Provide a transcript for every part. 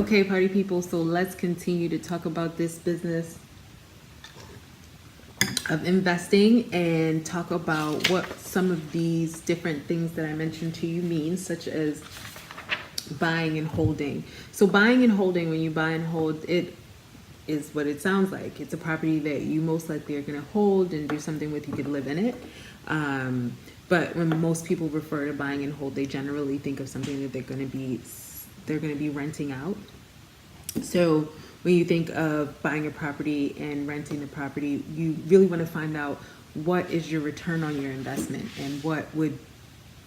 Okay, party people, so let's continue to talk about this business of investing and talk about what some of these different things that I mentioned to you mean, such as buying and holding. So buying and holding, when you buy and hold, it is what it sounds like. It's a property that you most likely are going to hold and do something with. You could live in it. But when most people refer to buying and hold, they generally think of something that they're going to be renting out. So when you think of buying a property and renting the property, you really want to find out what is your return on your investment, and what would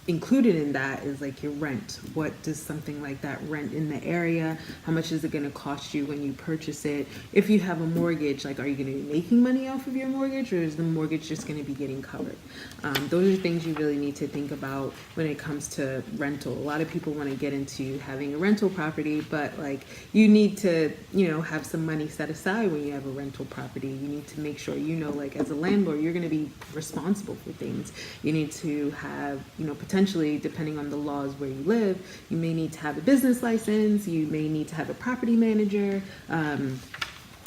included in that is like your rent. What does something like that rent in the area? How much is it going to cost you when you purchase it? If you have a mortgage, like, are you going to be making money off of your mortgage, or is the mortgage just going to be getting covered? Those are things you really need to think about when it comes to rental. A lot of people want to get into having a rental property, but like, you need to, have some money set aside when you have a rental property. You need to make sure, like, as a landlord, you're going to be responsible for things. You need to have, potentially, depending on the laws where you live, you may need to have a business license, you may need to have a property manager. None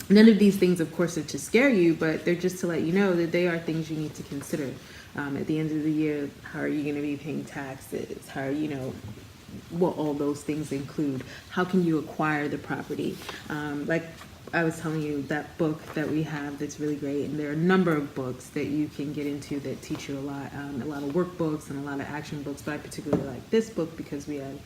of these things, of course, are to scare you, but they're just to let you know that they are things you need to consider. At the end of the year, how are you going to be paying taxes? How, what all those things include? How can you acquire the property? Like I was telling you, that book that we have that's really great, and there are a number of books that you can get into that teach you a lot of workbooks and a lot of action books, but I particularly like this book because we have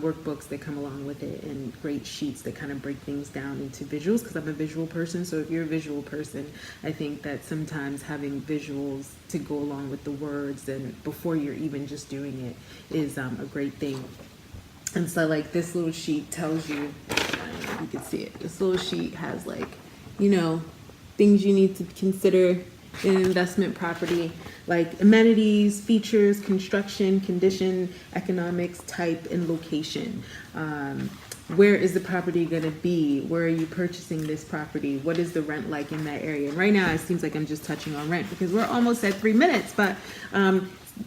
workbooks that come along with it, and great sheets that kind of break things down into visuals, because I'm a visual person. So if you're a visual person, I think that sometimes having visuals to go along with the words and before you're even just doing it is a great thing. And so like this little sheet tells you, I don't know if you can see it, this little sheet has like, things you need to consider in an investment property, like amenities, features, construction, condition, economics, type, and location. Where is the property going to be? Where are you purchasing this property? What is the rent like in that area? And right now it seems like I'm just touching on rent because we're almost at 3 minutes, but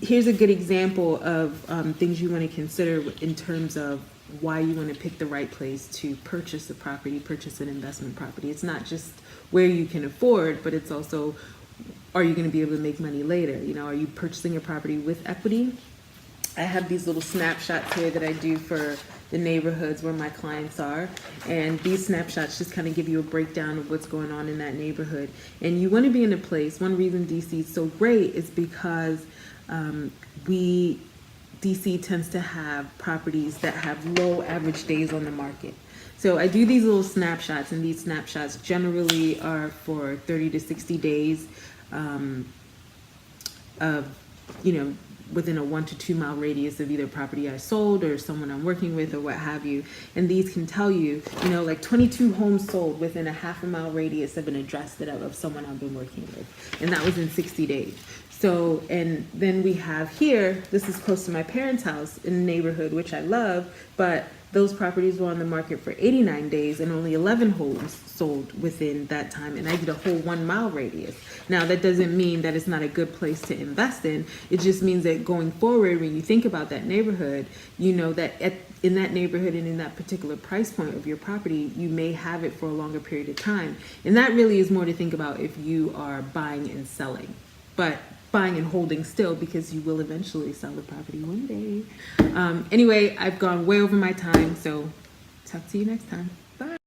here's a good example of things you want to consider in terms of why you want to pick the right place to purchase a property, purchase an investment property. It's not just where you can afford, but it's also, are you going to be able to make money later? Are you purchasing a property with equity? I have these little snapshots here that I do for the neighborhoods where my clients are, and these snapshots just kind of give you a breakdown of what's going on in that neighborhood. And you want to be in a place, one reason DC is so great is because DC tends to have properties that have low average days on the market. So I do these little snapshots, and these snapshots generally are for 30 to 60 days of, within a 1 to 2 mile radius of either property I sold or someone I'm working with or what have you. And these can tell you, like 22 homes sold within a half a mile radius of an address of someone I've been working with. And that was in 60 days. So, and then we have here, this is close to my parents' house in the neighborhood, which I love, but those properties were on the market for 89 days and only 11 homes sold within that time. And I did a whole 1 mile radius. Now, that doesn't mean that it's not a good place to invest in. It just means that going forward, when you think about that neighborhood, that in that neighborhood and in that particular price point of your property, you may have it for a longer period of time. And that really is more to think about if you are buying and selling. But buying and holding still, because you will eventually sell the property one day. Anyway, I've gone way over my time, so talk to you next time. Bye.